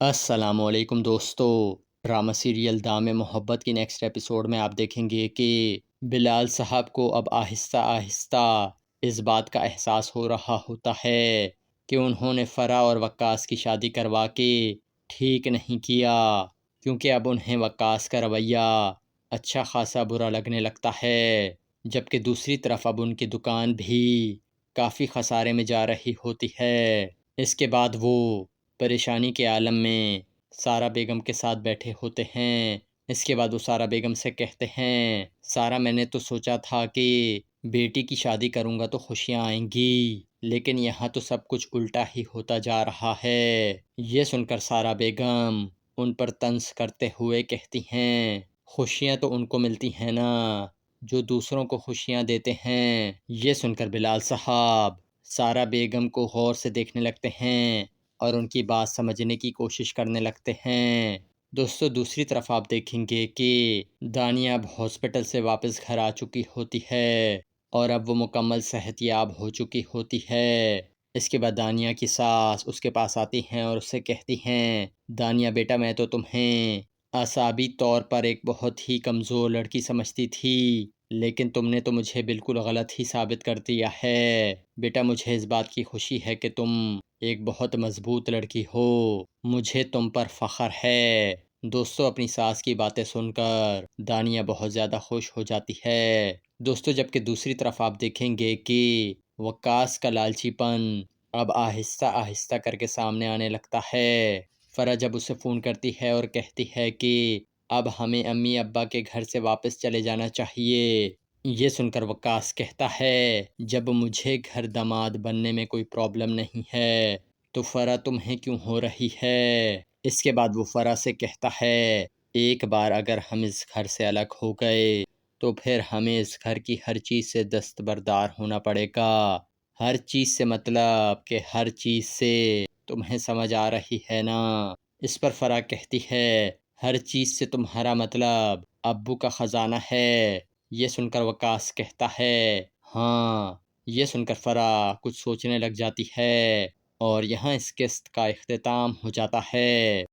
السلام علیکم دوستو، ڈرامہ سیریل دام محبت کی نیکسٹ ایپیسوڈ میں آپ دیکھیں گے کہ بلال صاحب کو اب آہستہ آہستہ اس بات کا احساس ہو رہا ہوتا ہے کہ انہوں نے فرح اور وقاص کی شادی کروا کے ٹھیک نہیں کیا، کیونکہ اب انہیں وقاص کا رویہ اچھا خاصا برا لگنے لگتا ہے، جبکہ دوسری طرف اب ان کی دکان بھی کافی خسارے میں جا رہی ہوتی ہے۔ اس کے بعد وہ پریشانی کے عالم میں سارہ بیگم کے ساتھ بیٹھے ہوتے ہیں۔ اس کے بعد وہ سارہ بیگم سے کہتے ہیں، سارہ میں نے تو سوچا تھا کہ بیٹی کی شادی کروں گا تو خوشیاں آئیں گی، لیکن یہاں تو سب کچھ الٹا ہی ہوتا جا رہا ہے۔ یہ سن کر سارہ بیگم ان پر طنز کرتے ہوئے کہتی ہیں، خوشیاں تو ان کو ملتی ہیں نا جو دوسروں کو خوشیاں دیتے ہیں۔ یہ سن کر بلال صاحب سارہ بیگم کو غور سے دیکھنے لگتے ہیں اور ان کی بات سمجھنے کی کوشش کرنے لگتے ہیں۔ دوستو دوسری طرف آپ دیکھیں گے کہ دانیہ اب ہاسپٹل سے واپس گھر آ چکی ہوتی ہے اور اب وہ مکمل صحت یاب ہو چکی ہوتی ہے۔ اس کے بعد دانیہ کی ساس اس کے پاس آتی ہیں اور اس سے کہتی ہیں، دانیہ بیٹا میں تو تمہیں اعصابی طور پر ایک بہت ہی کمزور لڑکی سمجھتی تھی، لیکن تم نے تو مجھے بالکل غلط ہی ثابت کر دیا ہے۔ بیٹا مجھے اس بات کی خوشی ہے کہ تم ایک بہت مضبوط لڑکی ہو، مجھے تم پر فخر ہے۔ دوستو اپنی ساس کی باتیں سن کر دانیہ بہت زیادہ خوش ہو جاتی ہے۔ دوستو جبکہ دوسری طرف آپ دیکھیں گے کہ وقاص کا لالچی پن اب آہستہ آہستہ کر کے سامنے آنے لگتا ہے۔ فرح جب اسے فون کرتی ہے اور کہتی ہے کہ اب ہمیں امی ابا کے گھر سے واپس چلے جانا چاہیے، یہ سن کر وقاص کہتا ہے، جب مجھے گھر داماد بننے میں کوئی پرابلم نہیں ہے تو فرح تمہیں کیوں ہو رہی ہے؟ اس کے بعد وہ فرح سے کہتا ہے، ایک بار اگر ہم اس گھر سے الگ ہو گئے تو پھر ہمیں اس گھر کی ہر چیز سے دستبردار ہونا پڑے گا۔ ہر چیز سے مطلب کہ ہر چیز سے، تمہیں سمجھ آ رہی ہے نا؟ اس پر فرح کہتی ہے، ہر چیز سے تمہارا مطلب ابو کا خزانہ ہے۔ یہ سن کر وقاص کہتا ہے، ہاں۔ یہ سن کر فرح کچھ سوچنے لگ جاتی ہے اور یہاں اس قسط کا اختتام ہو جاتا ہے۔